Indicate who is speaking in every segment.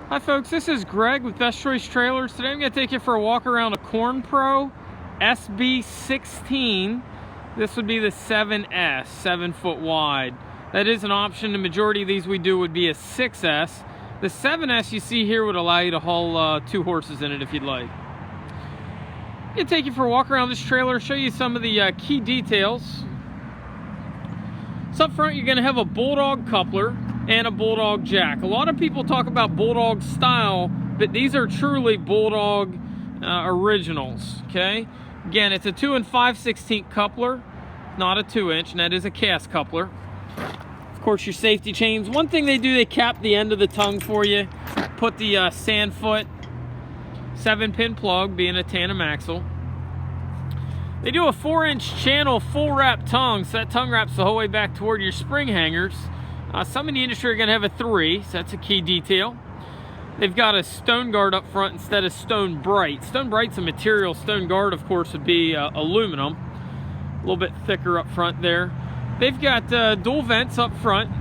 Speaker 1: Hi folks, this is Greg with Best Choice Trailers. Today I'm going to take you for a walk around a Corn Pro SB16. This would be the 7S, 7 foot wide. That is an option. The majority of these we do would be a 6S. The 7S you see here would allow you to haul 2 horses in it if you'd like. I'm going to take you for a walk around this trailer, show you some of the key details. So up front you're going to have a Bulldog coupler and a Bulldog jack. A lot of people talk about Bulldog style, but these are truly Bulldog originals, okay? Again, it's a 2 5/16 coupler, not a 2-inch, and that is a cast coupler. Of course, your safety chains. One thing they do, they cap the end of the tongue for you, put the Sandfoot 7-pin plug, being a tandem axle. They do a 4-inch channel full wrap tongue, so that tongue wraps the whole way back toward your spring hangers. Some in the industry are going to have a 3, so that's a key detail. They've got a stone guard up front instead of stone bright. Stone bright's a material. Stone guard, of course, would be aluminum. A little bit thicker up front there. They've got dual vents up front.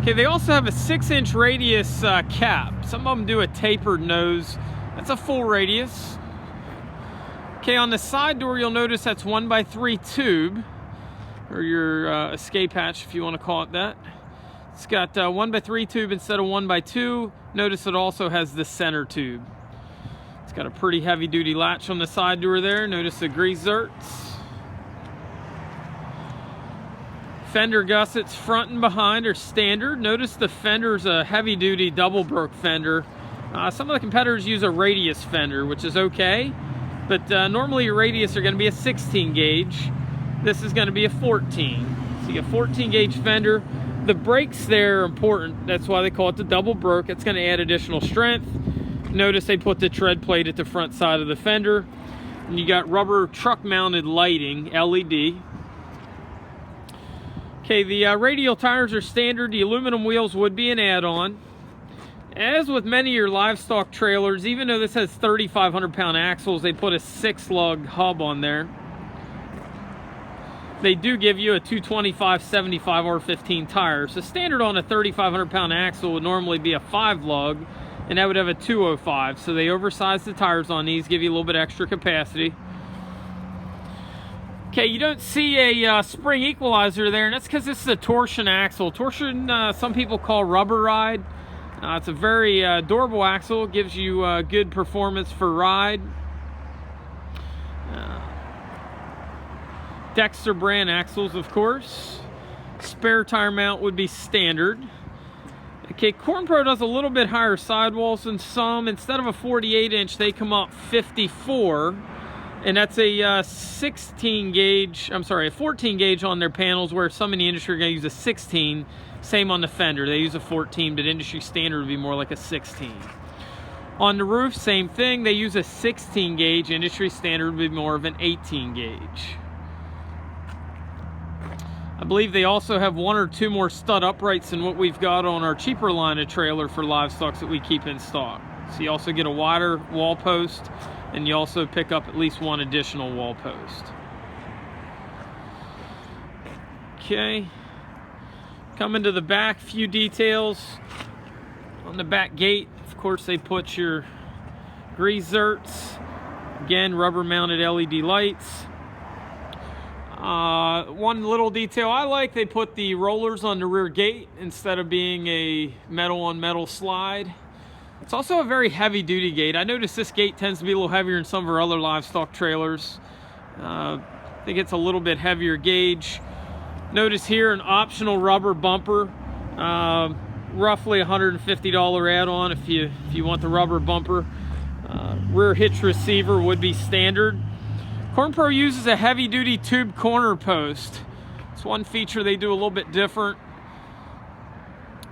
Speaker 1: Okay, they also have a 6-inch radius cap. Some of them do a tapered nose. That's a full radius. Okay, on the side door, you'll notice that's 1x3 tube, or your escape hatch, if you want to call it that. It's got 1x3 tube instead of 1x2. Notice it also has the center tube. It's got a pretty heavy duty latch on the side door there. Notice the grease zerts. Fender gussets front and behind are standard. Notice the fender's a heavy duty double broke fender. Some of the competitors use a radius fender, which is okay, but normally your radius are going to be a 16 gauge. This is going to be a 14. So you get a 14 gauge fender. The brakes there are important. That's why they call it the double broke. It's going to add additional strength. Notice they put the tread plate at the front side of the fender. And you got rubber truck mounted lighting, LED. Okay, the radial tires are standard. The aluminum wheels would be an add-on. As with many of your livestock trailers, even though this has 3,500 pound axles, they put a 6-lug hub on there. They do give you a 225/75 R15 tire. So standard on a 3,500 pound axle would normally be a 5-lug, and that would have a 205. So they oversized the tires on these, give you a little bit extra capacity. Okay, you don't see a spring equalizer there, and that's because this is a torsion axle. Torsion, some people call rubber ride. It's a very durable axle, gives you good performance for ride. Dexter brand axles, of course. Spare tire mount would be standard. Okay, Corn Pro does a little bit higher sidewalls than some. Instead of a 48-inch, they come up 54. And that's a 14 gauge on their panels, where some in the industry are going to use a 16. Same on the fender, they use a 14, but industry standard would be more like a 16. On the roof, same thing, they use a 16 gauge, industry standard would be more of an 18 gauge. I believe they also have 1 or 2 more stud uprights than what we've got on our cheaper line of trailer for livestock that we keep in stock. So you also get a wider wall post, and you also pick up at least 1 additional wall post. Okay, coming to the back, few details. On the back gate, of course, they put your grease zerts. Again, rubber mounted LED lights. One little detail I like, they put the rollers on the rear gate instead of being a metal on metal slide. It's also a very heavy duty gate. I noticed this gate tends to be a little heavier than some of our other livestock trailers. I think it's a little bit heavier gauge. Notice here an optional rubber bumper, roughly $150 add-on if you want the rubber bumper. Rear hitch receiver would be standard. Corn Pro uses a heavy duty tube corner post. It's one feature they do a little bit different.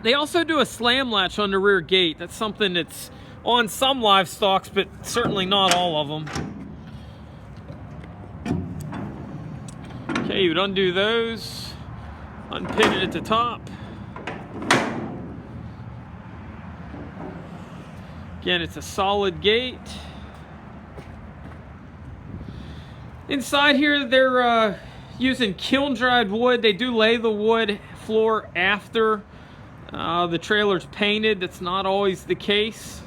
Speaker 1: They also do a slam latch on the rear gate. That's something that's on some livestocks, but certainly not all of them. Okay, you would undo those, unpin it at the top. Again, it's a solid gate. Inside here, they're using kiln dried wood. They do lay the wood floor after The trailer's painted. That's not always the case.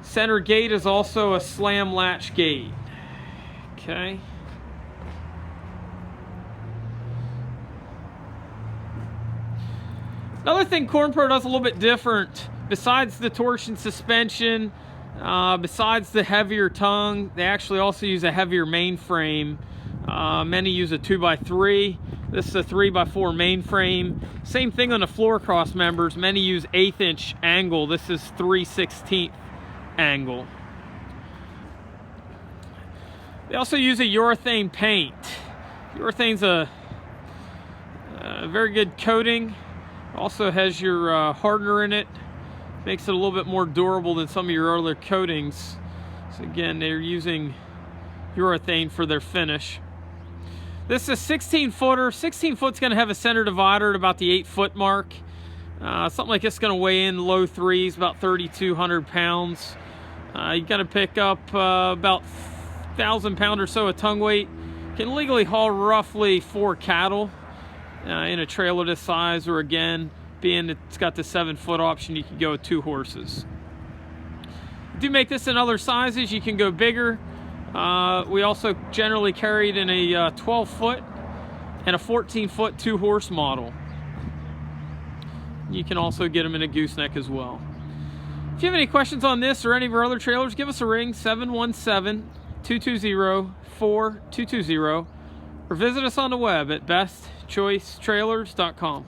Speaker 1: Center gate is also a slam latch gate. Okay. Another thing Corn Pro does a little bit different, besides the torsion suspension, besides the heavier tongue, they actually also use a heavier mainframe. Many use a 2x3. This is a 3x4 mainframe. Same thing on the floor cross members. Many use 1/8 inch angle. This is 3/16 angle. They also use a urethane paint. Urethane's a very good coating. Also has your hardener in it. Makes it a little bit more durable than some of your other coatings. So again, they're using urethane for their finish. This is a 16 footer. 16 foot's gonna have a center divider at about the 8 foot mark. Something like this is gonna weigh in low threes, about 3,200 pounds. You gotta pick up about 1,000 pound or so of tongue weight. Can legally haul roughly 4 cattle in a trailer this size, or again, being it's got the 7 foot option, you can go with 2 horses. Do make this in other sizes. You can go bigger. We also generally carry it in a 12 foot and a 14 foot 2 horse model. You can also get them in a gooseneck as well. If you have any questions on this or any of our other trailers, give us a ring, 717-220-4220, or visit us on the web at bestchoicetrailers.com.